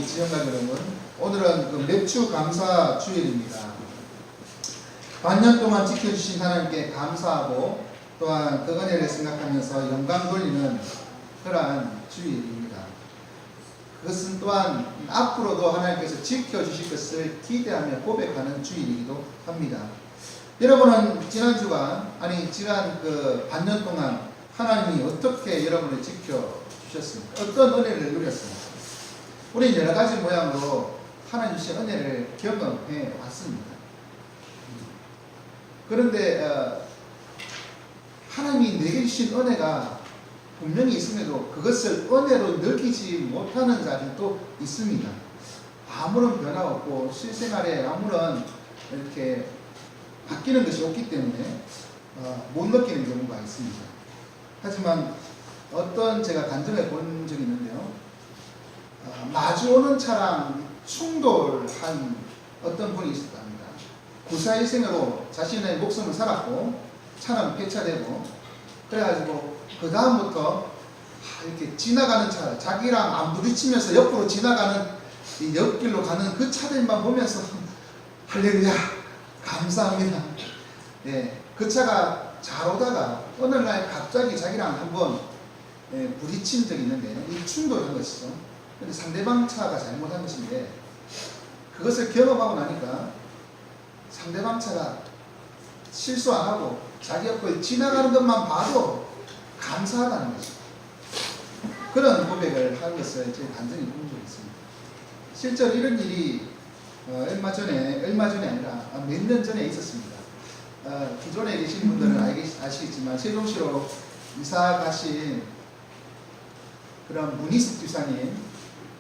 우리 지영과 여러분, 오늘은 그 맥주 감사 주일입니다. 반년 동안 지켜주신 하나님께 감사하고 또한 그 은혜를 생각하면서 영광 돌리는 그러한 주일입니다. 그것은 또한 앞으로도 하나님께서 지켜주실 것을 기대하며 고백하는 주일이기도 합니다. 여러분은 지난 그 반년 동안 하나님이 어떻게 여러분을 지켜주셨습니까? 어떤 은혜를 누렸습니까? 우리는 여러 가지 모양으로 하나님 주신 은혜를 경험해 왔습니다. 그런데 하나님이 내게 주신 은혜가 분명히 있음에도 그것을 은혜로 느끼지 못하는 자들도 있습니다. 아무런 변화 없고 실생활에 아무런 이렇게 바뀌는 것이 없기 때문에 못 느끼는 경우가 있습니다. 하지만 어떤 제가 간증해 본 적이 있는데요. 마주오는 차랑 충돌한 어떤 분이 있었답니다. 구사일생으로 자신의 목숨을 살았고 차는 폐차되고 그래가지고 그 다음부터 이렇게 지나가는 차, 자기랑 안 부딪히면서 옆으로 지나가는 이 옆길로 가는 그 차들만 보면서 할렐루야 감사합니다. 네, 그 차가 잘 오다가 어느 날 갑자기 자기랑 한번 부딪힌 적이 있는데 이 충돌한 것이죠. 근데 상대방 차가 잘못한 것인데 그것을 경험하고 나니까 상대방 차가 실수 안 하고 자기 옆을 지나가는 것만 봐도 감사하다는 것이죠. 그런 고백을 하는 것을 제가 간증히 본 적이 있습니다. 실제로 이런 일이 얼마 전에 아니라 몇 년 전에 있었습니다. 기존에 계신 분들은 아시겠지만 세종시로 이사 가신 그런 문희숙 집사님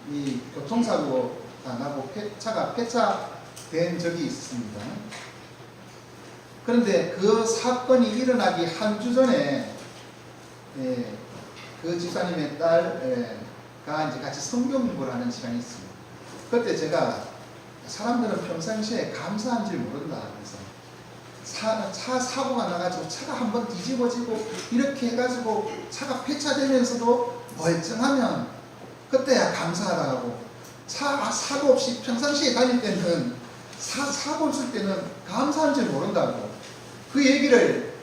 이 교통사고 당하고 차가 폐차된 적이 있습니다. 그런데 그 사건이 일어나기 한 주 전에 그 집사님의 딸가 이제 같이 성경 공부를 하는 시간이 있습니다. 그때 제가 사람들은 평상시에 감사한 줄 모른다 그래서 차 사고가 나가지고 차가 한번 뒤집어지고 이렇게 해가지고 차가 폐차되면서도 멀쩡하면 그때야 감사하다고 사고 없이 평상시에 다닐 때는 사고 없을 때는 감사한 줄 모른다고 그 얘기를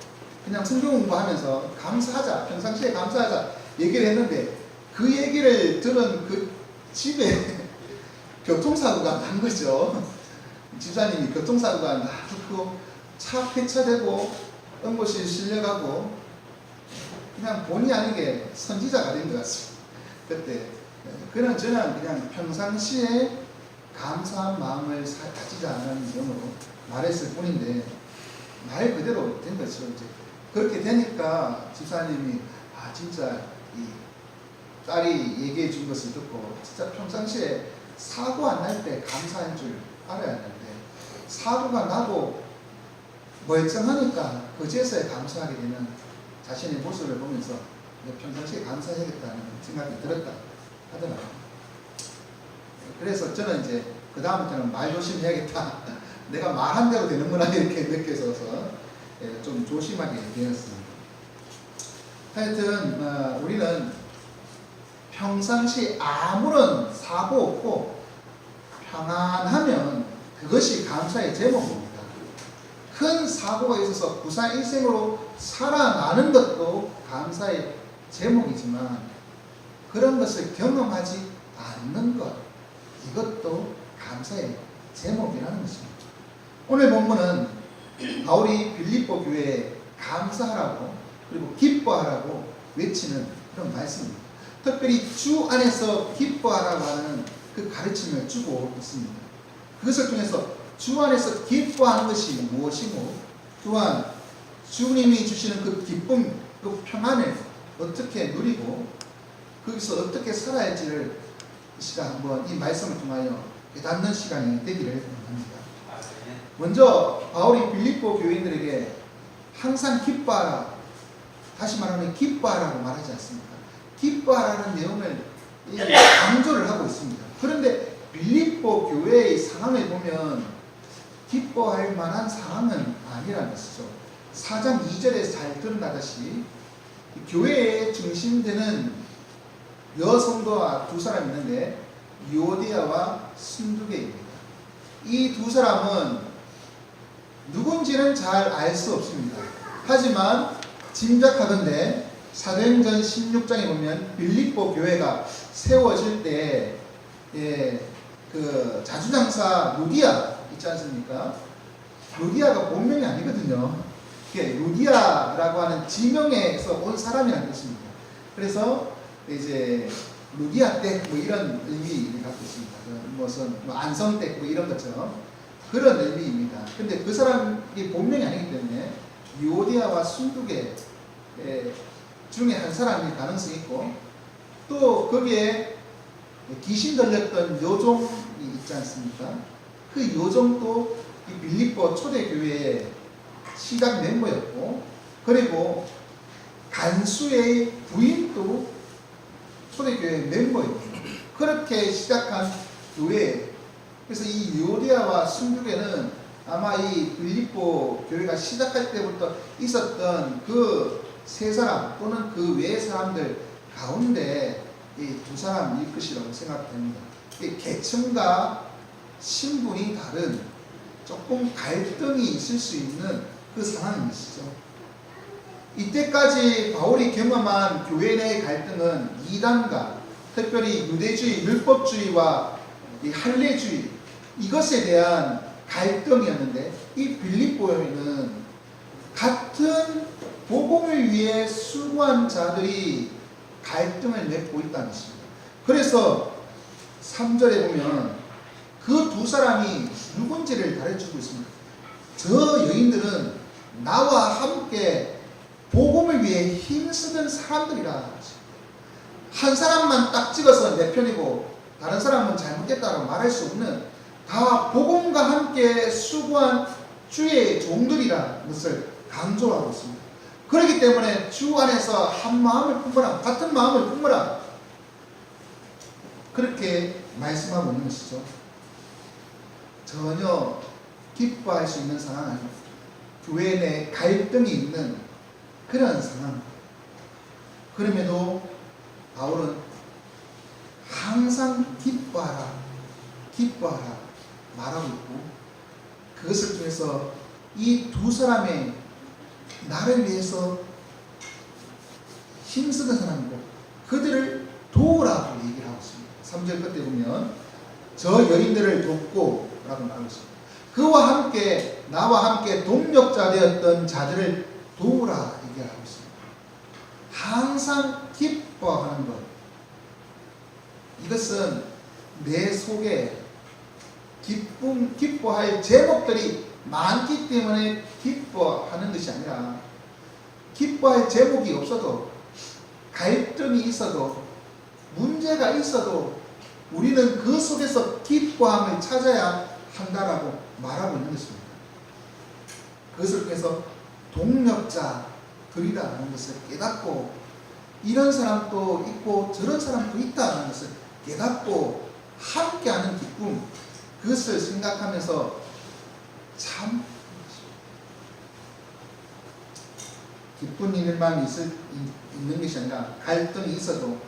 그냥 성경 공부하면서 감사하자 평상시에 감사하자 얘기를 했는데 그 얘기를 들은 그 집에 교통사고가 난 거죠. 집사님이 교통사고가 나고 차 폐차되고 응고실 실려가고 그냥 본의 아니게 선지자가 된 것 같습니다. 그때 저는 그냥 평상시에 감사한 마음을 가지자는 점으로 말했을 뿐인데 말 그대로 된 거죠. 이제 그렇게 되니까 집사님이 진짜 이 딸이 얘기해 준 것을 듣고 진짜 평상시에 사고 안 날 때 감사한 줄 알아야 하는데 사고가 나고 멀쩡하니까 그제서야 감사하게 되는 자신의 모습을 보면서 평상시에 감사해야겠다는 생각이 들었다 하더라고요. 그래서 저는 이제 그 다음부터는 말 조심해야겠다. 내가 말한 대로 되는구나 이렇게 느껴져서 좀 조심하게 되었습니다. 하여튼 우리는 평상시 아무런 사고 없고 평안하면 그것이 감사의 제목입니다. 큰 사고가 있어서 구사일생으로 살아나는 것도 감사의 제목이지만 그런 것을 경험하지 않는 것 이것도 감사의 제목이라는 것입니다. 오늘 본문은 바울이 빌립보 교회에 감사하라고 그리고 기뻐하라고 외치는 그런 말씀입니다. 특별히 주 안에서 기뻐하라고 하는 그 가르침을 주고 있습니다. 그것을 통해서 주 안에서 기뻐하는 것이 무엇이고 또한 주님이 주시는 그 기쁨, 그 평안을 어떻게 누리고 거기서 어떻게 살아야 할지를 이 시간 한번 이 말씀을 통하여 깨닫는 시간이 되기를 합니다. 먼저 바울이 빌립보 교인들에게 항상 기뻐하라 다시 말하면 기뻐하라고 말하지 않습니까? 기뻐하라는 내용을 강조를 하고 있습니다. 그런데 빌립보 교회의 상황을 보면 기뻐할 만한 상황은 아니라는 것이죠. 4장 2절에서 잘 드러나듯이 교회의 중심되는 여성도와 두 사람이 있는데 유오디아와 순두개입니다. 이 두 사람은 누군지는 잘 알 수 없습니다. 하지만 짐작하건대 사도행전 16장에 보면 빌립보 교회가 세워질 때 그 자주장사 루디아 있지 않습니까? 루디아가 본명이 아니거든요. 이게 루디아라고 하는 지명에서 온 사람이라는 뜻입니다. 그래서 이제 루디아 댁 뭐 이런 의미를 갖고 있습니다. 무슨 뭐 안성댁 뭐 이런 것처럼 그런 의미입니다. 근데 그 사람이 본명이 아니기 때문에 유오디아와 순두개 중에 한 사람일 가능성이 있고, 또 거기에 귀신 들렸던 요종이 있지 않습니까? 그 요종도 이 빌립보 초대교회의 시작 멤버였고, 그리고 간수의 부인도 초대교회 멤버입니다. 그렇게 시작한 교회. 그래서 이 유오디아와 순두개는 아마 이 빌립보 교회가 시작할 때부터 있었던 그 세 사람 또는 그 외의 사람들 가운데 이 두 사람일 것이라고 생각됩니다. 계층과 신분이 다른 조금 갈등이 있을 수 있는 그 상황인 것이죠. 이때까지 바울이 경험한 교회 내의 갈등은 이단과 특별히 유대주의, 율법주의와 이 할례주의 이것에 대한 갈등이었는데, 이 빌립보에는 같은 복음을 위해 수고한 자들이 갈등을 맺고 있다는 것입니다. 그래서 3절에 보면 그 두 사람이 누군지를 가르치고 있습니다. 저 여인들은 나와 함께 복음을 위해 힘쓰는 사람들이라. 한 사람만 딱 찍어서 내 편이고 다른 사람은 잘못됐다고 말할 수 없는, 다 복음과 함께 수고한 주의 종들이라는 것을 강조하고 있습니다. 그렇기 때문에 주 안에서 한 마음을 품으라, 같은 마음을 품으라, 그렇게 말씀하고 있는 것이죠. 전혀 기뻐할 수 있는 상황 아닙니다. 교회 내 갈등이 있는 그런 상황. 그럼에도 바울은 항상 기뻐하라, 기뻐하라 말하고 있고, 그것을 통해서 이 두 사람의 나를 위해서 힘쓰는 사람이고 그들을 도우라고 얘기를 하고 있습니다. 3절 끝에 보면 저 여인들을 돕고 라고 말하고 있습니다. 그와 함께 나와 함께 동력자 되었던 자들을 도우라 얘기하고 있습니다. 항상 기뻐하는 것, 이것은 내 속에 기뻐할 제목들이 많기 때문에 기뻐하는 것이 아니라, 기뻐할 제목이 없어도, 갈등이 있어도, 문제가 있어도 우리는 그 속에서 기뻐함을 찾아야 한다라고 말하고 있는 것입니다. 그것을 통해서 동력자들이라는 것을 깨닫고, 이런 사람도 있고 저런 사람도 있다는 것을 깨닫고 함께하는 기쁨, 그것을 생각하면서 참 기쁜 일만 있는 것이 아니라, 갈등이 있어도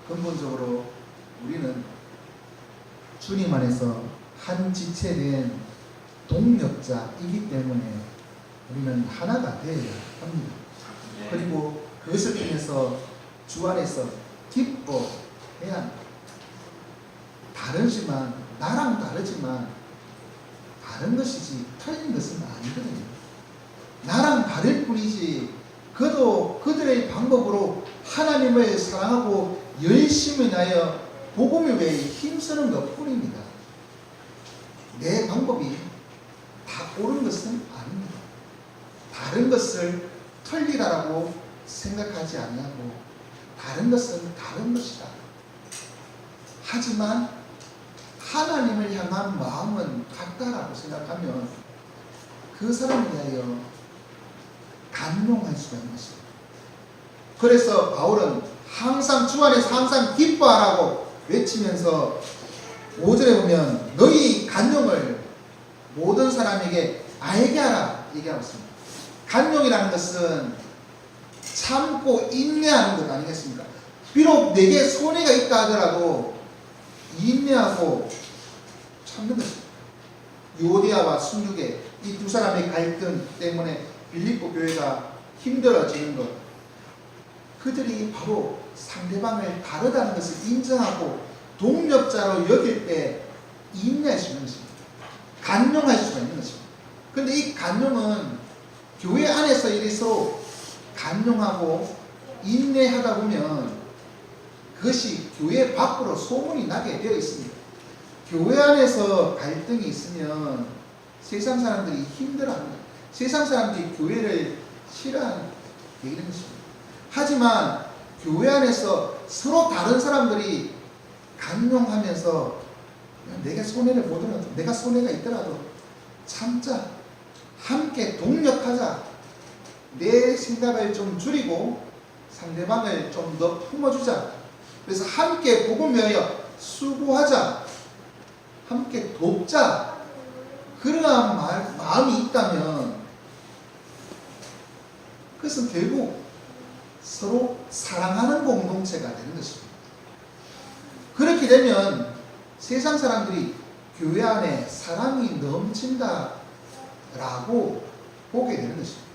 근본적으로 우리는 주님 안에서 한 지체된 동력자이기 때문에 우리는 하나가 되어야 합니다. 그리고 그것을 통해서 주 안에서 기뻐해야 합니다. 다르지만, 나랑 다르지만 다른 것이지 틀린 것은 아니거든요. 나랑 다를 뿐이지 그도 그들의 방법으로 하나님을 사랑하고 열심히 나여 복음을 위해 힘쓰는 것 뿐입니다. 내 방법이 다 옳은 것은 아닙니다. 다른 것을 틀리다라고 생각하지 아니하고, 다른 것은 다른 것이다. 하지만 하나님을 향한 마음은 같다라고 생각하면 그 사람을 위하여 간용할 수가 있는 것입니다. 그래서 바울은 항상 주 안에서 항상 기뻐하라고 외치면서 5절에 보면 너희 간용을 모든 사람에게 알게 하라 얘기하고 있습니다. 간용이라는 것은 참고 인내하는 것 아니겠습니까? 비록 내게 손해가 있다 하더라도 인내하고 참는 것입니다. 유오디아와 순두계 이 두 사람의 갈등 때문에 빌립보 교회가 힘들어지는 것, 그들이 바로 상대방을 다르다는 것을 인정하고 동력자로 여길 때 인내할 수 있는 것입니다. 간용할 수가 있는 것입니다. 그런데 이 간용은 교회 안에서 이리 서로 간용하고 인내하다 보면 그것이 교회 밖으로 소문이 나게 되어 있습니다. 교회 안에서 갈등이 있으면 세상 사람들이 힘들어합니다. 세상 사람들이 교회를 싫어하는 게 이런 것입니다. 하지만 교회 안에서 서로 다른 사람들이 간용하면서 내가 손해를 보더라도, 내가 손해가 있더라도 참자, 함께 동력하자, 내 생각을 좀 줄이고 상대방을 좀 더 품어주자, 그래서 함께 복음을 위하여 수고하자, 함께 돕자, 그러한 마음이 있다면 그것은 결국 서로 사랑하는 공동체가 되는 것입니다. 그렇게 되면 세상 사람들이 교회 안에 사랑이 넘친다라고 보게 되는 것입니다.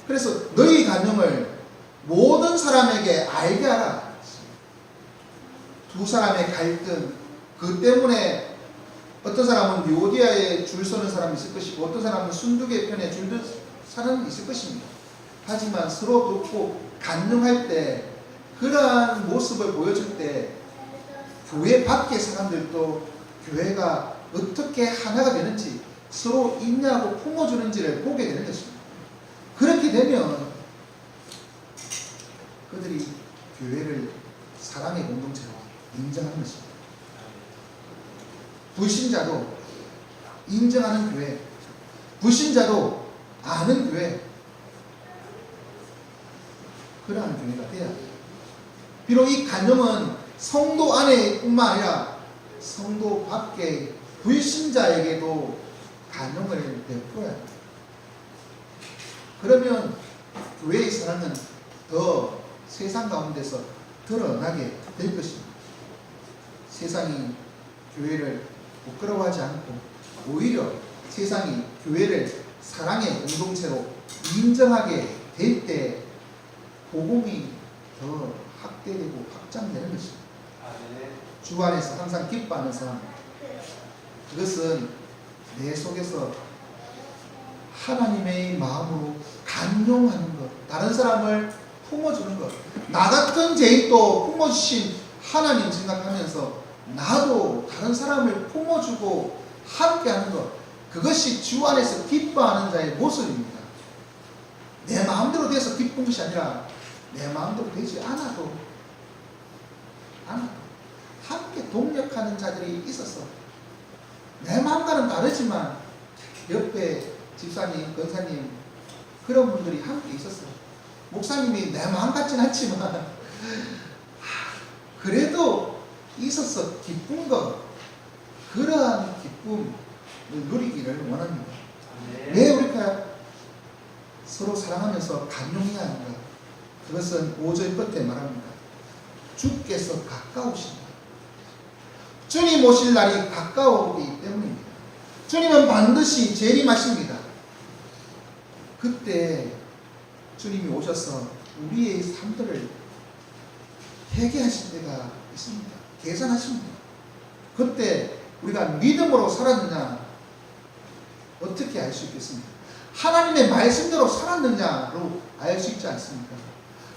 그래서 너희 간용을 모든 사람에게 알게 하라. 두 사람의 갈등, 그 때문에 어떤 사람은 유오디아에 줄 서는 사람이 있을 것이고 어떤 사람은 순두계 편에 줄는 사람이 있을 것입니다. 하지만 서로 돕고 간용할 때, 그러한 모습을 보여줄 때 교회 밖의 사람들도 교회가 어떻게 하나가 되는지, 서로 인내하고 품어주는지를 보게 되는 것입니다. 그렇게 되면 그들이 교회를 사랑의 공동체로 인정하는 것입니다. 불신자도 인정하는 교회, 불신자도 아는 교회, 그러한 교회가 돼야 돼요. 비록 이 간용은 성도 안에뿐만 아니라 성도 밖의 불신자에게도 간용을 베풀어야 합니다. 그러면 교회의 사랑은 더 세상 가운데서 드러나게 될 것입니다. 세상이 교회를 부끄러워하지 않고 오히려 세상이 교회를 사랑의 공동체로 인정하게 될 때 복음이 더 확대되고 확장되는 것입니다. 주 안에서 항상 기뻐하는 삶, 그것은 내 속에서 하나님의 마음으로 간용하는 것, 다른 사람을 품어주는 것, 나 같은 죄인도 품어주신 하나님 생각하면서 나도 다른 사람을 품어주고 함께하는 것, 그것이 주 안에서 기뻐하는 자의 모습입니다. 내 마음대로 돼서 기쁜 것이 아니라 내 마음대로 되지 않아도 함께 동력하는 자들이 있어서 내 마음과는 다르지만 옆에 집사님, 권사님, 그런 분들이 함께 있었어요. 목사님이 내 마음 같진 않지만 그래도 있어서 기쁜 것, 그러한 기쁨을 누리기를 원합니다. 왜 우리가 서로 사랑하면서 간용해야 하는가? 그것은 5절 끝에 말합니다. 주께서 가까우신다. 주님 오실 날이 가까우기 때문입니다. 주님은 반드시 재림하십니다. 그때 주님이 오셔서 우리의 삶들을 회개하실 때가 있습니다. 계산하십니다. 그때 우리가 믿음으로 살았느냐 어떻게 알 수 있겠습니까? 하나님의 말씀대로 살았느냐로 알 수 있지 않습니까?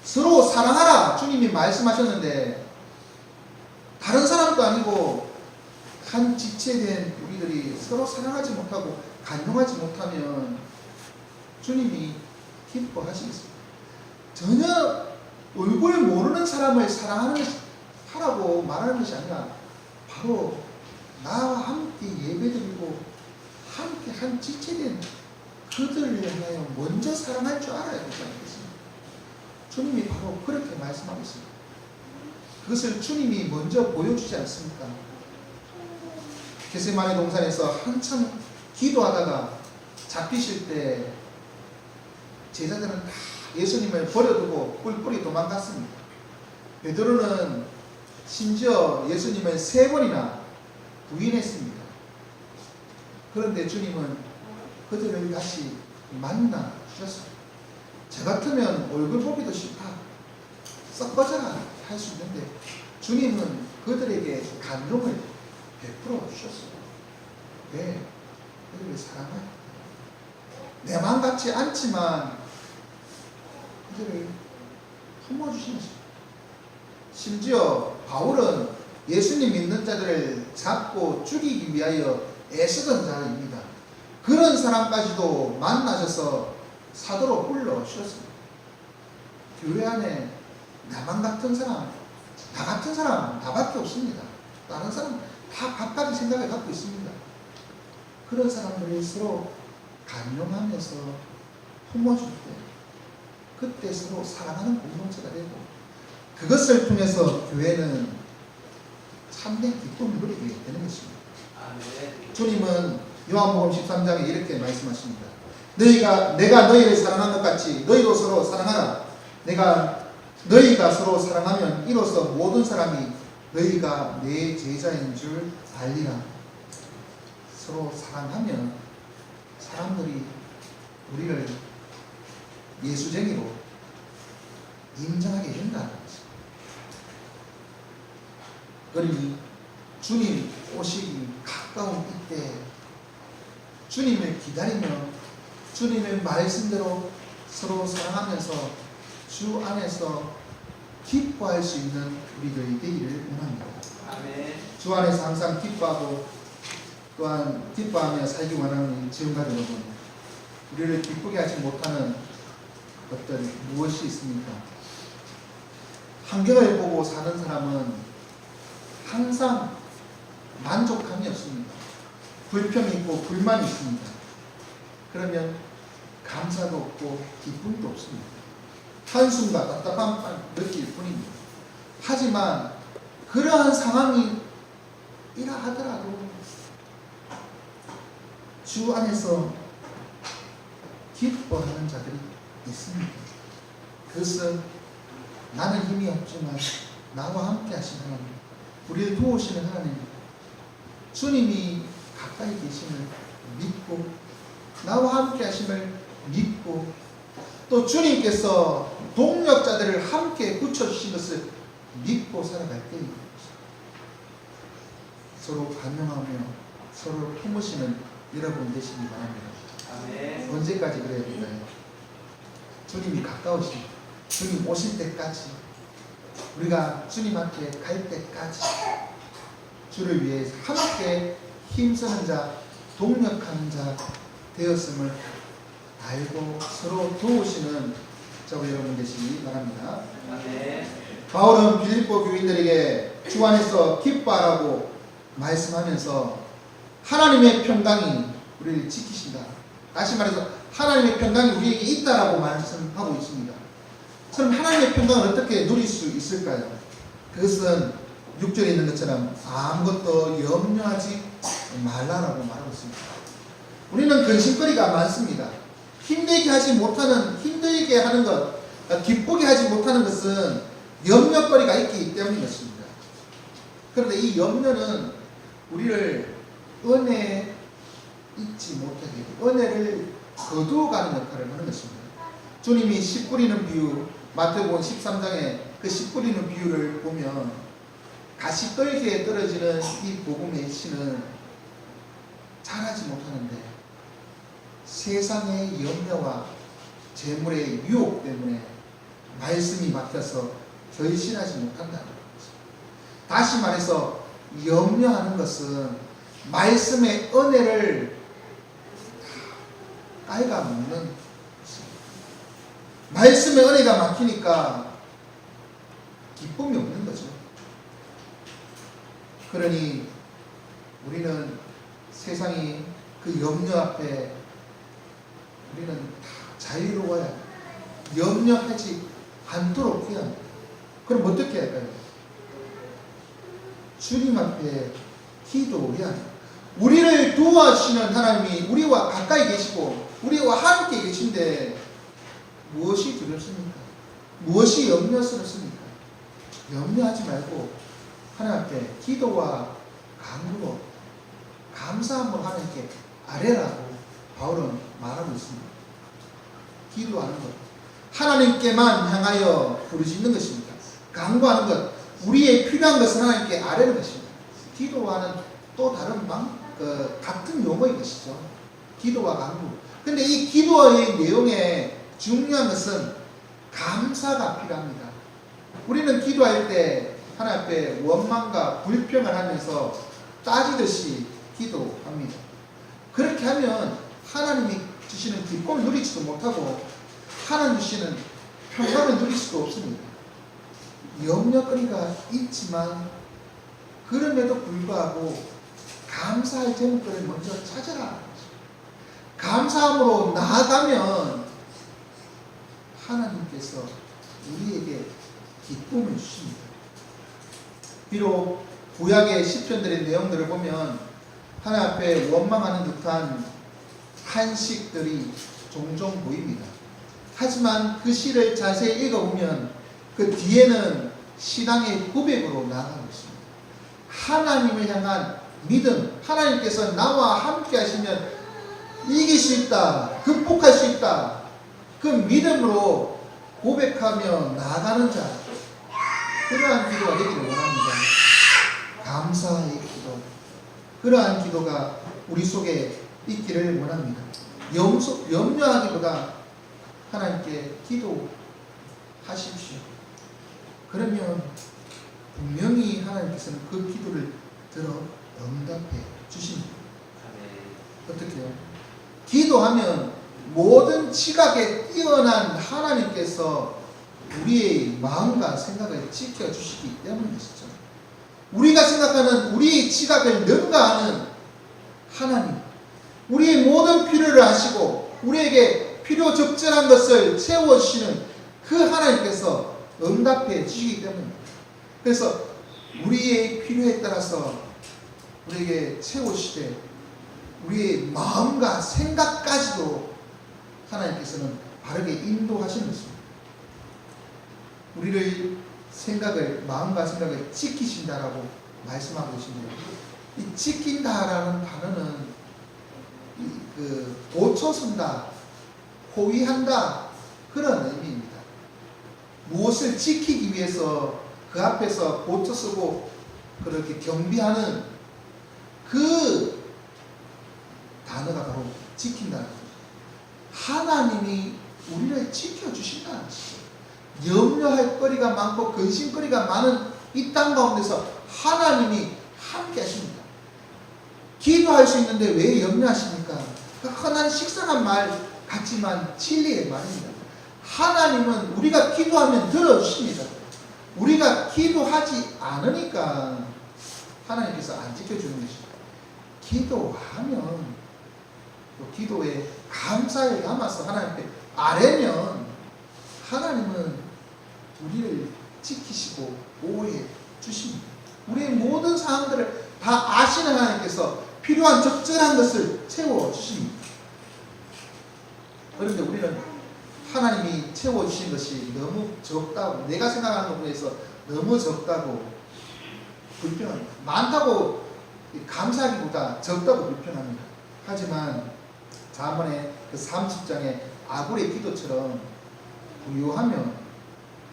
서로 사랑하라 주님이 말씀하셨는데 다른 사람도 아니고 한 지체된 우리들이 서로 사랑하지 못하고 간용하지 못하면 주님이 기뻐하시겠습니다. 전혀 얼굴 모르는 사람을 사랑하는 것이 하라고 말하는 것이 아니라 바로 나와 함께 예배드리고 함께 한 지체된 그들을 향하여 먼저 사랑할 줄 알아야 되지 않겠습니까? 주님이 바로 그렇게 말씀하고 있습니다. 그것을 주님이 먼저 보여주지 않습니까? 겟세마네 동산에서 한참 기도하다가 잡히실 때 제자들은 다 예수님을 버려두고 뿔뿔이 도망갔습니다. 베드로는 심지어 예수님을 3번이나 부인했습니다. 그런데 주님은 그들을 다시 만나 주셨어요. 저 같으면 얼굴 보기도 싫다, 썩 꺼져라 할 수 있는데 주님은 그들에게 감동을 베풀어 주셨어요. 왜? 그들을 사랑해요. 내 마음 같지 않지만 그들을 품어주시는 것입니다. 심지어 바울은 예수님 믿는 자들을 잡고 죽이기 위하여 애쓰던 자입니다. 그런 사람까지도 만나셔서 사도로 불러주셨습니다. 교회 안에 나만 같은 사람, 나 같은 사람 나밖에 없습니다. 다른 사람 다 각각의 생각을 갖고 있습니다. 그런 사람들을 서로 간용하면서 품어줄 때 그때 서로 사랑하는 공동체가 되고 그것을 통해서 교회는 참된 기쁨을 누리게 되는 것입니다. 주님은 요한복음 13장에 이렇게 말씀하십니다. 내가 너희를 사랑한 것 같이 너희도 서로 사랑하라. 너희가 서로 사랑하면 이로써 모든 사람이 너희가 내 제자인 줄 알리라. 서로 사랑하면 사람들이 우리를 예수쟁이로 인정하게 된다는 것입니다. 그러니 주님 오시기 가까운 이때 주님을 기다리며 주님의 말씀대로 서로 사랑하면서 주 안에서 기뻐할 수 있는 우리들이 되기를 원합니다. 아멘. 주 안에서 항상 기뻐하고 또한 기뻐하며 살기 원하는 지금까지 여러분, 우리를 기쁘게 하지 못하는 것들 무엇이 있습니까? 환경을 보고 사는 사람은 항상 만족감이 없습니다. 불평이 있고 불만이 있습니다. 그러면 감사도 없고 기쁨도 없습니다. 한숨과 답답함만 느낄 뿐입니다. 하지만 그러한 상황이 이라 하더라도 주 안에서 기뻐하는 자들이 있습니다. 그것은 나는 힘이 없지만 나와 함께 하시는 하나님, 우리를 도우시는 하나님, 주님이 가까이 계심을 믿고 나와 함께 하심을 믿고 또 주님께서 동력자들을 함께 붙여주신 것을 믿고 살아갈 때입니다. 서로 간용하며 서로 품으시는 여러분 되시기 바랍니다. 아멘. 언제까지 그래야 될까요? 주님이 가까우십니다. 주님 오실 때까지, 우리가 주님 앞에 갈 때까지 주를 위해 함께 힘쓰는 자, 동력하는 자 되었음을 알고 서로 도우시는 저와 여러분 되시기 바랍니다. 아멘. 바울은 빌립보 교인들에게 주 안에서 기뻐하라고 말씀하면서 하나님의 평강이 우리를 지키신다. 다시 말해서 하나님의 평강이 우리에게 있다라고 말씀하고 있습니다. 그럼 하나님의 평강을 어떻게 누릴 수 있을까요? 그것은 6절에 있는 것처럼 아무것도 염려하지 말라라고 말하고 있습니다. 우리는 근심거리가 많습니다. 힘들게 하는 것, 기쁘게 하지 못하는 것은 염려거리가 있기 때문인 것입니다. 그런데 이 염려는 우리를 은혜에 잊지 못하게, 은혜를 거두어가는 역할을 하는 것입니다. 주님이 씨 뿌리는 비유, 마태복음 13장에 그 씨 뿌리는 비유를 보면 가시떨기에 떨어지는 이 복음의 씨는 자라지 못하는데 세상의 염려와 재물의 유혹 때문에 말씀이 막혀서 결실하지 못한다는 것입니다. 다시 말해서 염려하는 것은 말씀의 은혜를 갉아먹는 것입니다. 말씀의 은혜가 막히니까 기쁨이 없는 거죠. 그러니 우리는 세상이 그 염려 앞에 우리는 다 자유로워야 합니다. 염려하지 않도록 해야 합니다. 그럼 어떻게 할까요? 주님 앞에 기도해야 합니다. 우리를 도와주시는 하나님이 우리와 가까이 계시고 우리와 함께 계신데 무엇이 두렵습니까? 무엇이 염려스럽습니까? 염려하지 말고 하나님 앞에 기도와 간구로 감사함으로 하나님께 아뢰라고 바울은 말하고 있습니다. 기도하는 것, 하나님께만 향하여 부르짖는 것입니다. 간구하는 것, 우리의 필요한 것을 하나님께 아뢰는 것입니다. 기도와는 또 다른 같은 용어인 것이죠. 기도와 간구. 근데 이 기도의 내용에 중요한 것은 감사가 필요합니다. 우리는 기도할 때 하나님 앞에 원망과 불평을 하면서 따지듯이 기도합니다. 그렇게 하면 하나님이 주시는 기쁨을 누리지도 못하고 하나님 주시는 평강을 누릴 수도 없습니다. 염려거리가 있지만 그럼에도 불구하고 감사할 제목들을 먼저 찾아라. 감사함으로 나아가면 하나님께서 우리에게 기쁨을 주십니다. 비록 구약의 시편들의 내용들을 보면 하나님 앞에 원망하는 듯한 한식들이 종종 보입니다. 하지만 그 시를 자세히 읽어보면 그 뒤에는 신앙의 고백으로 나아가고 있습니다. 하나님을 향한 믿음, 하나님께서 나와 함께 하시면 이길 수 있다, 극복할 수 있다, 그 믿음으로 고백하며 나아가는 자, 그러한 기도가 되기를 원합니다. 감사의 기도, 그러한 기도가 우리 속에 있기를 원합니다. 염려하기보다 하나님께 기도하십시오. 그러면 분명히 하나님께서는 그 기도를 들어 응답해 주십니다. 어떻게요? 기도하면 모든 지각에 뛰어난 하나님께서 우리의 마음과 생각을 지켜주시기 때문이시죠. 우리가 생각하는 우리의 지각을 능가하는 하나님, 우리의 모든 필요를 아시고 우리에게 필요 적절한 것을 채워주시는 그 하나님께서 응답해 주시기 때문입니다. 그래서 우리의 필요에 따라서 우리에게 채우시되 우리의 마음과 생각까지도 하나님께서는 바르게 인도하시는 것입니다. 우리를 마음과 생각을 지키신다라고 말씀하고 계십니다. 이 지킨다라는 단어는 고쳐선다, 호위한다, 그런 의미입니다. 무엇을 지키기 위해서 그 앞에서 고쳐서고 그렇게 경비하는 그 단어가 바로 지킨다는 거죠. 하나님이 우리를 지켜주신다는 것이죠. 염려할 거리가 많고 근심거리가 많은 이 땅 가운데서 하나님이 함께 하십니다. 기도할 수 있는데 왜 염려하십니까? 그 흔한 식상한 말 같지만 진리의 말입니다. 하나님은 우리가 기도하면 들어주십니다. 우리가 기도하지 않으니까 하나님께서 안 지켜주는 것입니다. 기도하면 또 기도에 감사를 담아서 하나님께 아뢰면 하나님은 우리를 지키시고 보호해 주십니다. 우리의 모든 상황들을 다 아시는 하나님께서 필요한 적절한 것을 채워주십니다. 그런데 우리는 하나님이 채워주신 것이 너무 적다고, 내가 생각하는 것에 비해서 너무 적다고 불평합니다. 많다고 감사하기보다 적다고 불평합니다. 하지만 자문의 그 30장의 아굴의 기도처럼 부유하면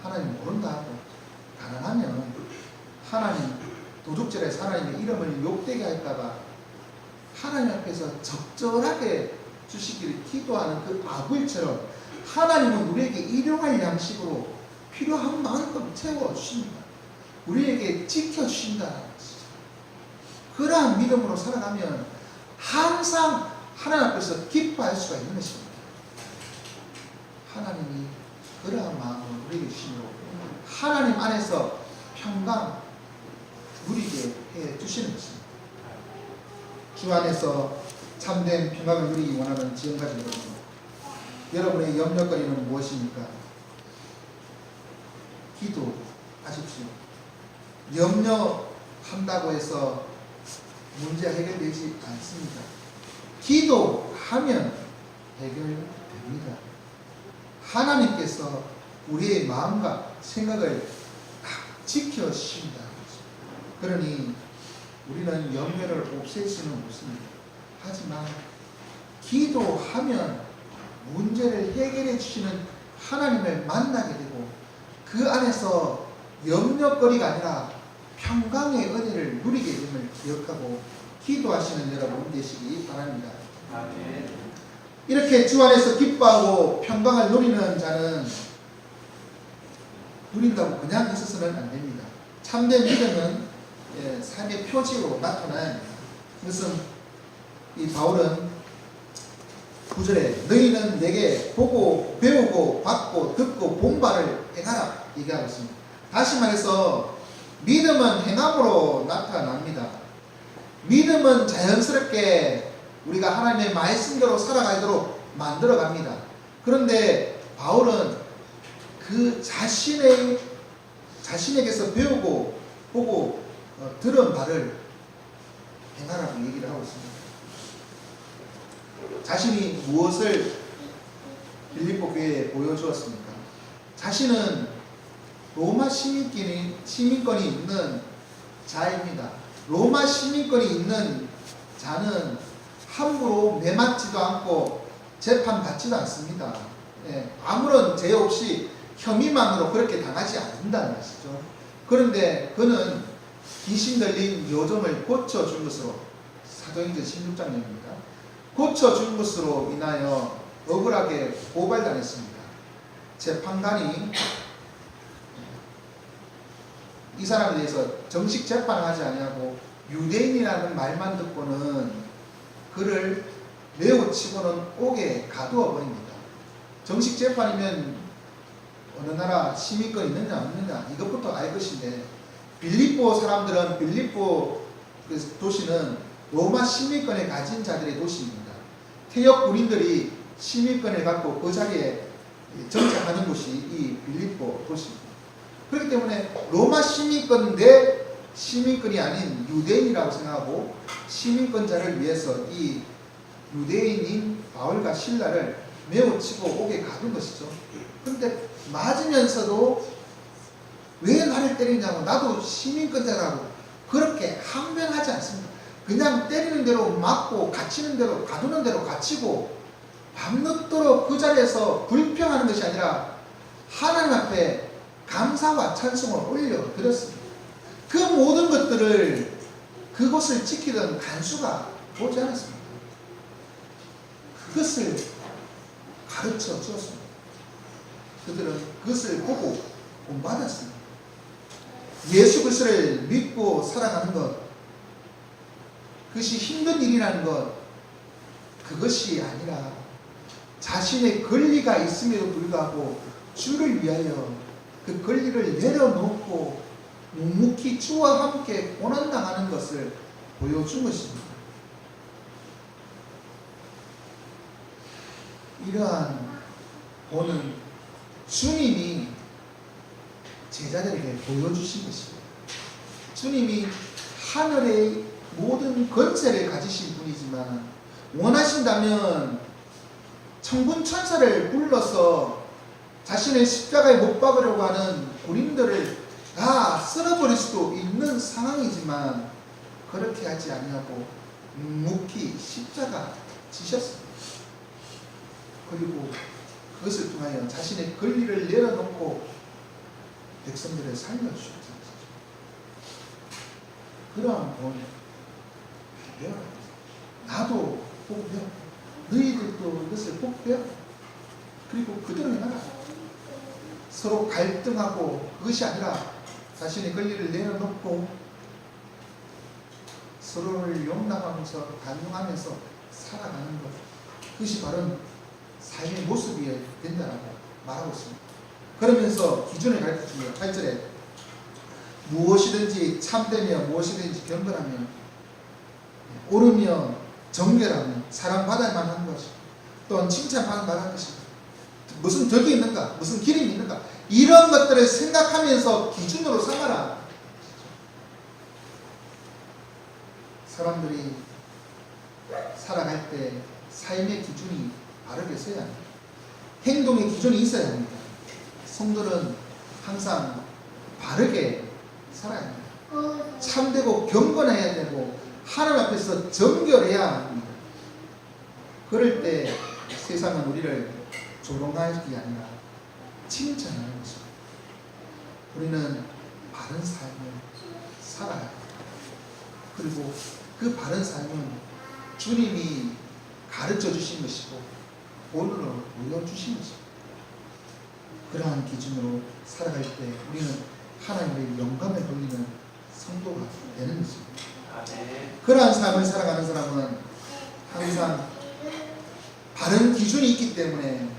하나님 모른다 하고 가난하면 하나님 도둑질해서 하나님의 이름을 욕되게 할까봐 하나님 앞에서 적절하게 주시기를 기도하는 그 아굴처럼 하나님은 우리에게 일용할 양식으로 필요한 만큼 채워주십니다. 우리에게 지켜주신다는 것이죠. 그러한 믿음으로 살아가면 항상 하나님 앞에서 기뻐할 수가 있는 것입니다. 하나님이 그러한 마음을 우리에게 주시므로 하나님 안에서 평강 누리게 해 주시는 것입니다. 주 안에서 참된 평강을 누리기 원하는 지금까지 여러분의 염려거리는 무엇입니까? 기도하십시오. 염려한다고 해서 문제 해결되지 않습니다. 기도하면 해결됩니다. 하나님께서 우리의 마음과 생각을 딱 지켜주신다. 그러니 우리는 염려를 없앨 수는 없습니다. 하지만 기도하면 문제를 해결해 주시는 하나님을 만나게 되고 그 안에서 염려거리가 아니라 평강의 은혜를 누리게 됨을 기억하고 기도하시는 여러분 되시기 바랍니다. 아멘. 이렇게 주 안에서 기뻐하고 평강을 누리는 자는 누린다고 그냥 있어서는 안 됩니다. 참된 믿음은 삶의 표지로 나타나야 합니다. 그것은 이 바울은 9절에 너희는 내게 보고 배우고 받고 듣고 본 바를 행하라 얘기하고 있습니다. 다시 말해서 믿음은 행함으로 나타납니다. 믿음은 자연스럽게 우리가 하나님의 말씀대로 살아가도록 만들어갑니다. 그런데 바울은 그 자신에게서 배우고 보고 들은 바를 행하라고 얘기를 하고 있습니다. 자신이 무엇을 빌립보 교회에 보여주었습니까? 자신은 로마 시민권이 있는 자입니다. 로마 시민권이 있는 자는 함부로 매맞지도 않고 재판받지도 않습니다. 아무런 죄 없이 혐의만으로 그렇게 당하지 않는다는 것이죠. 그런데 그는 귀신 들린 여종을 고쳐준 것으로 사도행전 16장입니다. 고쳐준 것으로 인하여 억울하게 고발당했습니다. 재판관이 이 사람에 대해서 정식 재판을 하지 아니하고 유대인이라는 말만 듣고는 그를 매우 치고는 옥에 가두어 버립니다. 정식 재판이면 어느 나라 시민권 있느냐 없느냐 이것부터 알 것인데 빌립보 사람들은 빌립보 도시는 로마 시민권을 가진 자들의 도시입니다. 태역 군인들이 시민권을 갖고 그 자리에 정착하는 곳이 이 빌립보 도시입니다. 그렇기 때문에 로마 시민권 내 시민권이 아닌 유대인이라고 생각하고 시민권자를 위해서 이 유대인인 바울과 실라를 매우 치고 옥에 가둔 것이죠. 그런데 맞으면서도 왜 나를 때리냐고 나도 시민권자라고 그렇게 항변하지 않습니다. 그냥 때리는 대로 맞고 갇히는 대로 가두는 대로 갇히고 밤늦도록 그 자리에서 불평하는 것이 아니라 하나님 앞에 감사와 찬송을 올려드렸습니다. 그 모든 것들을 그것을 지키던 간수가 보지 않았습니다. 그것을 가르쳐 주었습니다. 그들은 그것을 보고 본받았습니다. 예수 그리스도를 믿고 살아가는 것, 그것이 힘든 일이라는 것, 그것이 아니라 자신의 권리가 있음에도 불구하고 주를 위하여 그 권리를 내려놓고 묵묵히 주와 함께 고난당하는 것을 보여준 것입니다. 이러한 본은 주님이 제자들에게 보여주신 것입니다. 주님이 하늘의 모든 권세를 가지신 분이지만 원하신다면 천군 천사를 불러서 자신의 십자가에 못 박으려고 하는 군인들을 다 쓸어버릴 수도 있는 상황이지만 그렇게 하지 아니하고 묵묵히 십자가 지셨습니다. 그리고 그것을 통하여 자신의 권리를 내려놓고 백성들을 살려주셨죠. 그러한 본 배워라. 나도 보고 배워. 너희들도 이것을 보고 배워. 그리고 그대로 해나가. 서로 갈등하고 그것이 아니라 자신의 권리를 내려놓고 서로를 용납하면서 간용하면서 살아가는 것. 그것이 바로 삶의 모습이 된다라고 말하고 있습니다. 그러면서 기준을 가르쳐 줍니다. 8절에 무엇이든지 참되며 무엇이든지 경건하며 옳으며 정결하며 사랑받을 만한 것이 또한 칭찬받을 만한 것이 무슨 덕이 있는가 무슨 기름이 있는가 이런 것들을 생각하면서 기준으로 삼아라. 사람들이 살아갈 때 삶의 기준이 바르게 서야 합니다. 행동의 기준이 있어야 합니다. 성도는 항상 바르게 살아야 합니다. 참되고 경건해야 되고 하나님 앞에서 정결해야 합니다. 그럴 때 세상은 우리를 조롱할 게 아니라 칭찬하는 것입니다. 우리는 바른 삶을 살아야 합니다. 그리고 그 바른 삶은 주님이 가르쳐 주신 것이고 오늘로 보여주신 것입니다. 그러한 기준으로 살아갈 때 우리는 하나님의 영광을 돌리는 성도가 되는 것입니다. 그러한 삶을 살아가는 사람은 항상 바른 기준이 있기 때문에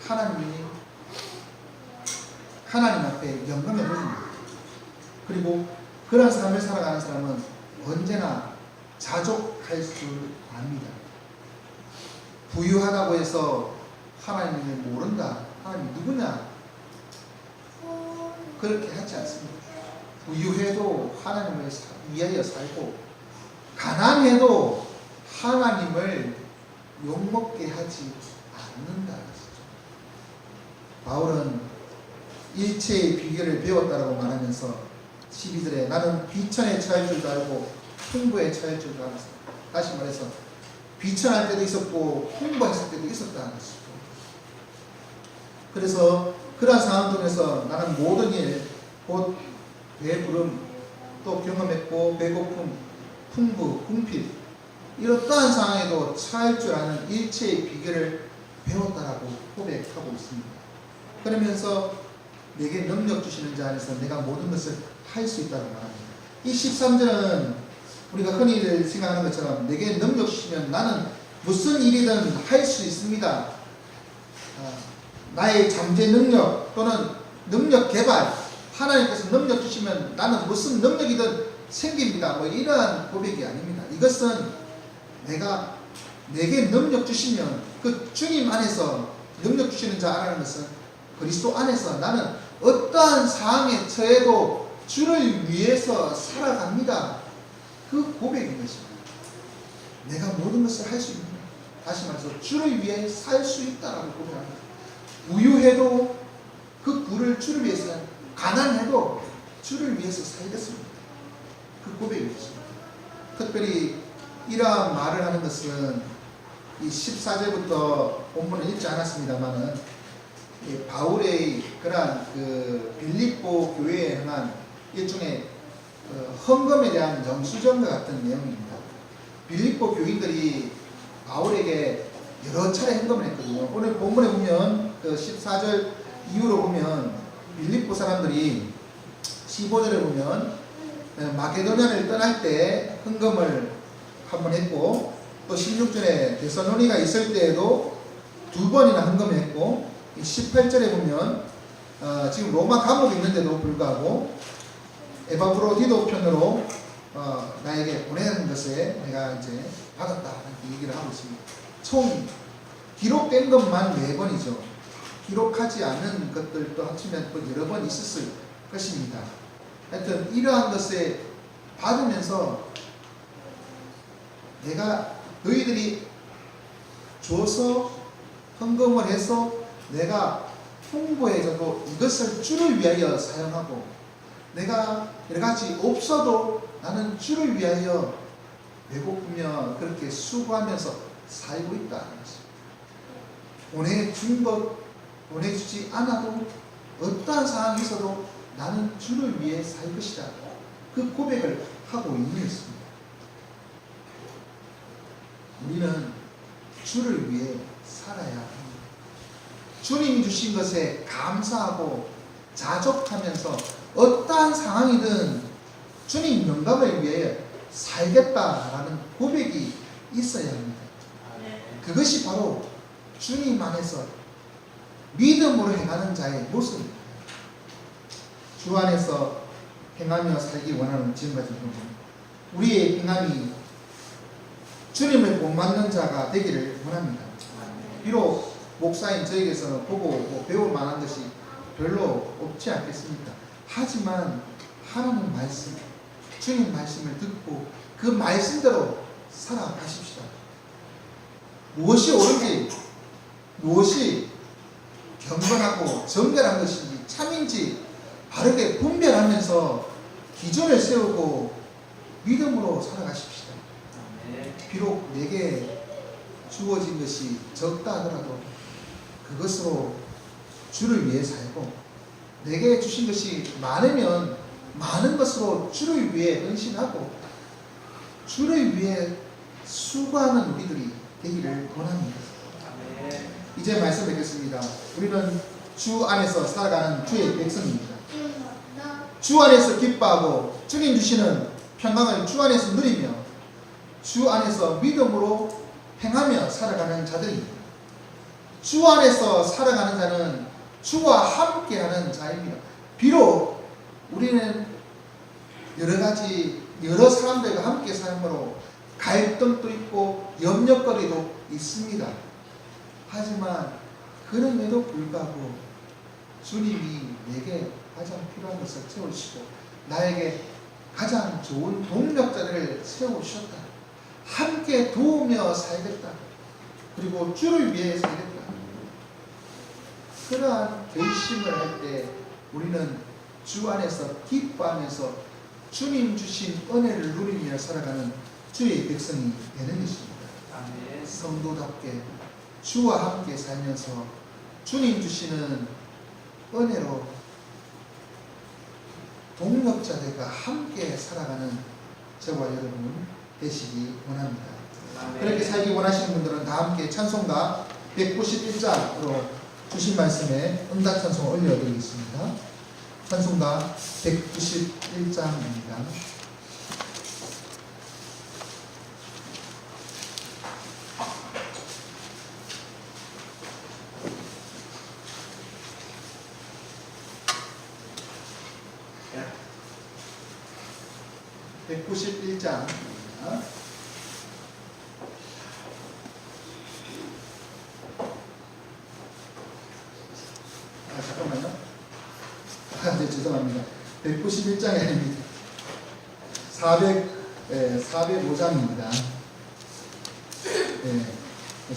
하나님 앞에 영광을 돌립니다. 그리고 그러한 삶을 살아가는 사람은 언제나 자족할 줄 압니다. 부유하다고 해서 하나님을 모른다. 하나님이 누구냐? 그렇게 하지 않습니다. 부유해도 하나님을 위하여 살고 가난해도 하나님을 욕먹게 하지 않는다는 것이죠. 바울은 일체의 비결을 배웠다라고 말하면서 12절에 나는 비천에 처할 줄도 알고 풍부에 처할 줄도 알았어. 다시 말해서 비천할 때도 있었고 풍부했을 때도 있었다는 것이죠. 그래서 그러한 상황 중에서 나는 모든 일, 곧 배부름, 또 경험했고 배고픔, 풍부, 궁핍 이러한 상황에도 처할 줄 아는 일체의 비결을 배웠다라고 고백하고 있습니다. 그러면서 내게 능력 주시는 자 안에서 내가 모든 것을 할 수 있다고 말합니다. 이 13절은 우리가 흔히 생각하는 것처럼 내게 능력 주시면 나는 무슨 일이든 할 수 있습니다. 나의 잠재 능력 또는 능력 개발, 하나님께서 능력 주시면 나는 무슨 능력이든 생깁니다. 뭐 이러한 고백이 아닙니다. 이것은 내게 능력 주시면 그 주님 안에서 능력 주시는 자 알아는 것은 그리스도 안에서 나는 어떠한 상황에 처해도 주를 위해서 살아갑니다. 그 고백인 것입니다. 내가 모든 것을 할 수 있는, 다시 말해서 주를 위해 살 수 있다라고 고백합니다. 부유해도 그 부를 주를 위해서, 가난해도 주를 위해서 살겠습니다. 그 고백인 것입니다. 특별히 이러한 말을 하는 것은 이 14절부터 본문을 읽지 않았습니다만은 바울의 그러한 그 빌립보 교회에 행한 일종의 헌금에 대한 영수증과 같은 내용입니다. 빌립보 교인들이 바울에게 여러 차례 헌금을 했거든요. 오늘 본문에 보면 그 14절 이후로 보면 빌립보 사람들이 15절에 보면 마게도냐를 떠날 때 헌금을 한번 했고 또 16절에 데살로니가 있을 때에도 2번이나 헌금을 했고 18절에 보면 지금 로마 감옥에 있는데도 불구하고 에바브로디도 편으로 나에게 보내는 것에 내가 이제 받았다 이렇게 얘기를 하고 있습니다. 총 기록된 것만 4번이죠. 기록하지 않은 것들도 합치면 또 여러 번 있었을 것입니다. 하여튼 이러한 것에 받으면서 내가 너희들이 줘서 헌금을 해서 내가 풍부해져도 이것을 주를 위하여 사용하고 내가 여러가지 없어도 나는 주를 위하여 배고프며 그렇게 수고하면서 살고 있다는 것입니다. 보내준 것 보내주지 않아도 어떠한 상황이 있어도 나는 주를 위해 살 것이다. 그 고백을 하고 있는 것입니다. 우리는 주를 위해 살아야 합니다. 주님이 주신 것에 감사하고 자족하면서 어떠한 상황이든 주님 영광을 위해 살겠다라는 고백이 있어야 합니다. 그것이 바로 주님 안에서 믿음으로 행하는 자의 모습입니다. 주 안에서 행하며 살기 원하는 지금까지 우리의 행함이 주님을 본받는 자가 되기를 원합니다. 비록 목사인 저에게서는 보고 배울 만한 것이 별로 없지 않겠습니까? 하지만 하나님 말씀, 주님 말씀을 듣고 그 말씀대로 살아가십시다. 무엇이 옳은지, 무엇이 경건하고 정결한 것인지, 참인지 바르게 분별하면서 기준을 세우고 믿음으로 살아가십시다. 비록 내게 주어진 것이 적다 하더라도 그것으로 주를 위해 살고, 내게 주신 것이 많으면 많은 것으로 주를 위해 헌신하고 주를 위해 수고하는 우리들이 되기를 원합니다. 이제 말씀 뵙겠습니다. 우리는 주 안에서 살아가는 주의 백성입니다. 주 안에서 기뻐하고 주님 주시는 평강을 주 안에서 누리며 주 안에서 믿음으로 행하며 살아가는 자들입니다. 주 안에서 살아가는 자는 주와 함께하는 자입니다. 비록 우리는 여러 사람들과 함께 삶으로 갈등도 있고 염려거리도 있습니다. 하지만 그럼에도 불구하고 주님이 내게 가장 필요한 것을 채우시고 나에게 가장 좋은 동력자들을 세워주셨다. 함께 도우며 살겠다. 그리고 주를 위해 살겠다. 그러한 결심을 할 때 우리는 주 안에서 기뻐하면서 주님 주신 은혜를 누리며 살아가는 주의 백성이 되는 것입니다. 성도답게 주와 함께 살면서 주님 주시는 은혜로 동력자들과 함께 살아가는 저와 여러분 되시기 원합니다. 그렇게 살기 원하시는 분들은 다 함께 찬송가 191장으로 주신 말씀에 응답 찬송 올려드리겠습니다. 찬송가 191장입니다. 잠깐만요. 네, 죄송합니다. 191장이 아닙니다. 405장입니다.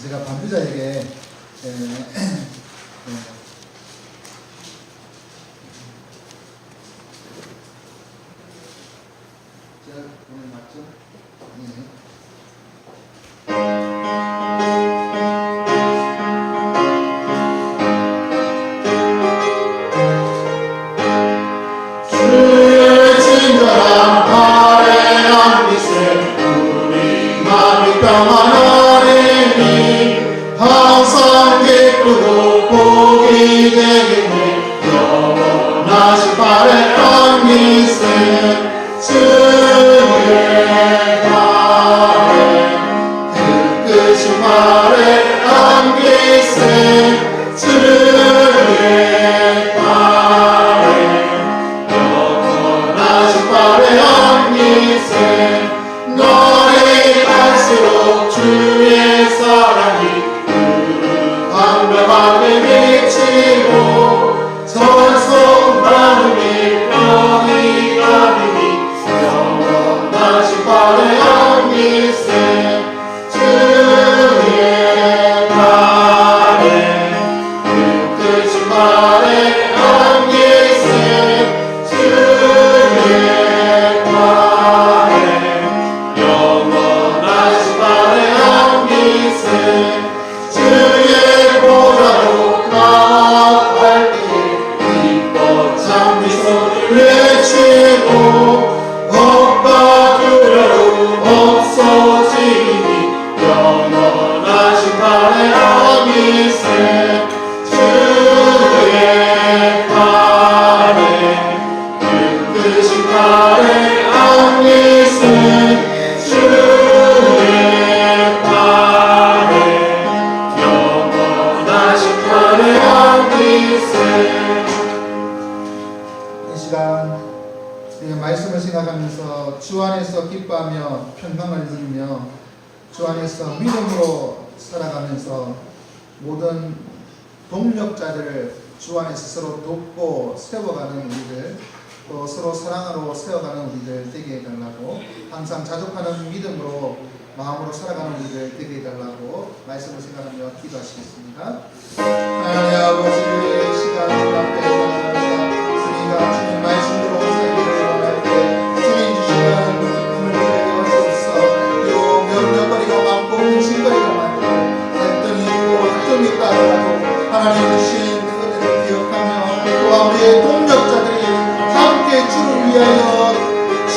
제가 반주자에게 제가 오늘 맞죠? 네. 말씀을 생각하면서 주 안에서 기뻐하며 평강을 누리며 주 안에서 믿음으로 살아가면서 모든 동력자들을 주 안에서 서로 돕고 세워가는 우리들, 또 서로 사랑으로 세워가는 우리들 되게 해달라고, 항상 자족하는 믿음으로 마음으로 살아가는 우리들 되게 해달라고 말씀을 생각하며 기도하시겠습니다. 하나님 아버지, 시간 앞에 나갑니다. 우리가 주님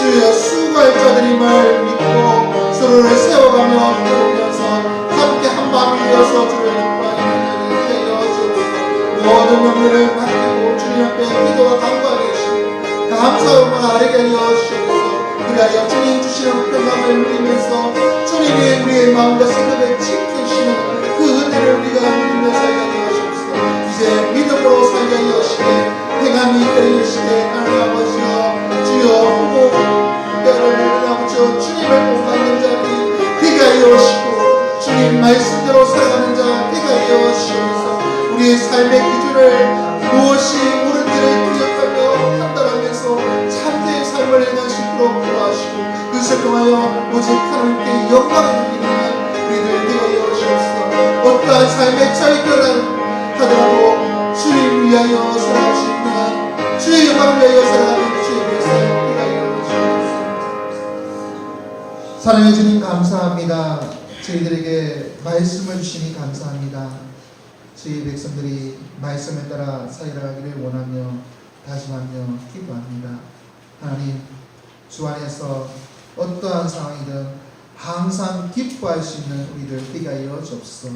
주여 수고할 자들임을 믿고 서로를 세워가며 배우면서 함께 한마음이 되어서 주를 기뻐하는 자들이 되게 하여 주옵소서. 모든 영혼을 맡기고 주님 앞에 기도와 간구하게 하시고 감사함을 아뢰게 하여 주옵소서. 그리하여 주님 주시는 평강을 누리면서 주님이 우리의 마음과 생각을 지키시는 그 은혜를 우리가 누리며 살게 하여 주옵소서. 이제 믿음으로 살게 하여 주시되 행함이 되게 하시되 하나님 아버지여 주여 후보 때를 아버지여 주님을 본받는 자들이 되게 하여 주시고 주님 말씀대로 살아가는 자 되게 하여 주시옵소서. 우리의 삶의 기준을 무엇이 옳은지를 기억하며 판단하면서 참된 삶을 행할 수 있도록 도와주시고 그것을 통하여 오직 하나님께 영광을 드리는 우리들 되게 하여 주옵소서. 어떠한 삶에 처했거나 하더라도 주님 위하여 살아가시며 주의 영광을 위하여 살아가는 주의 백성 되게 하여 주옵소서. 사랑해 주님 감사합니다. 저희들에게 말씀을 주시니 감사합니다. 저희 백성들이 말씀에 따라 살아가기를 원하며 다짐하며 기도합니다. 하나님 주 안에서 어떠한 상황이든 항상 기뻐할 수 있는 우리들 되게 하여 주옵소서.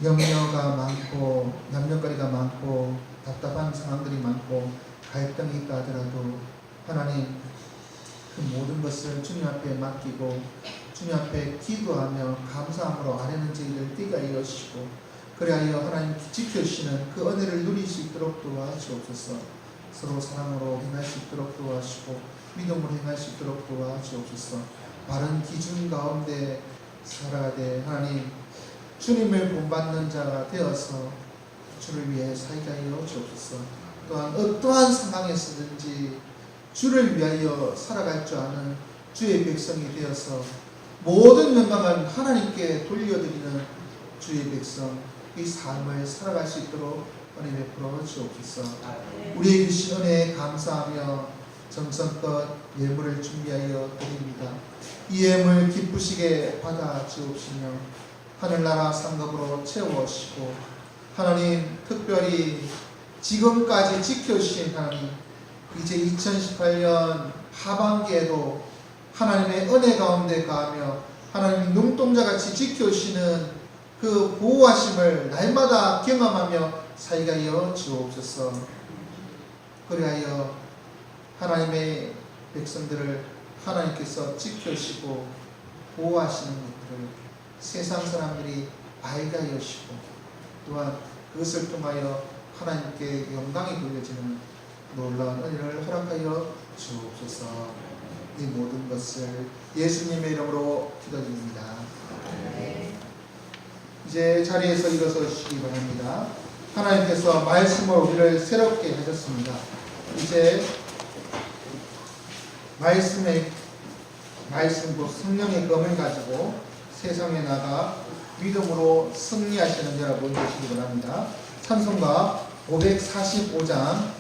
염려가 많고 염려거리가 많고 답답한 상황들이 많고 갈등이 있다 하더라도 하나님 그 모든 것을 주님 앞에 맡기고 주님 앞에 기도하며 감사함으로 아뢰는 저희들 되게 하여 주시고 그리하여 하나님 지켜주시는 그 은혜를 누릴 수 있도록 도와주옵소서. 서로 사랑으로 행할 수 있도록 도와주시고 믿음으로 행할 수 있도록 도와주옵소서. 바른 기준 가운데 살아가되 하나님 주님을 본받는 자가 되어서 주를 위해 살게 하여 주옵소서. 또한 어떠한 상황에서든지 주를 위하여 살아갈 줄 아는 주의 백성이 되어서 모든 영광을 하나님께 돌려드리는 주의 백성 이 삶을 살아갈 수 있도록 은혜 베풀어 주옵소서. 우리에게 주신 은혜에 감사하며 정성껏 예물을 준비하여 드립니다. 이 예물 기쁘시게 받아 주옵시며 하늘나라 상급으로 채워주시고 하나님 특별히 지금까지 지켜주신 하나님 이제 2018년 하반기에도 하나님의 은혜 가운데 가하며 하나님 눈동자같이 지켜주시는 그 보호하심을 날마다 경험하며 살게 하여 주옵소서. 그리하여 하나님의 백성들을 하나님께서 지켜주시고 보호하시는 것들을 세상 사람들이 알게 하여 주시고 또한 그것을 통하여 하나님께 영광이 돌려지는 놀라운 은혜를 허락하여 주옵소서. 이 모든 것을 예수님의 이름으로 기도드립니다. 이제 자리에서 일어서 주시기 바랍니다. 하나님께서 말씀으로 우리를 새롭게 하셨습니다. 이제 말씀으로 성령의 검을 가지고 세상에 나가 믿음으로 승리하시는 여러분 되시기 바랍니다. 찬송가 545장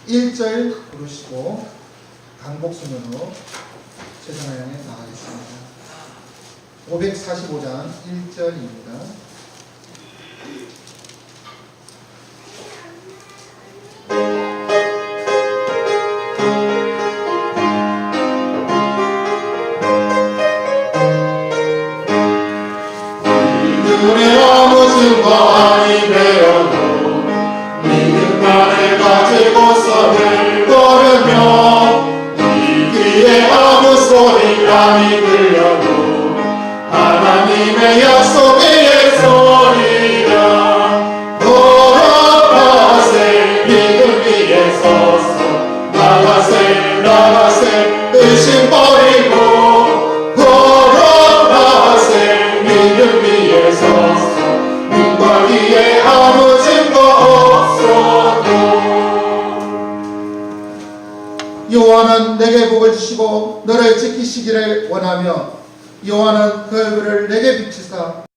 1절 부르시고 강복순으로 세상을 향해 나가겠습니다. 545장 1절입니다. 믿음의 아무 증거이 되어도 믿음만을 가지고서는 걸으며 이 귀에 아무 소리감이 들려도 하나님의 약속의 소리라 걸어가세 믿음 위에 서서 나가세 의심 버리고 걸어가세 믿음 위에 서서 눈과 귀에 아무 증거 없어도 여호와는 내게 복을 주시고 너를 지키시기를 원하며 여호와는 그 얼굴을 내게 비추사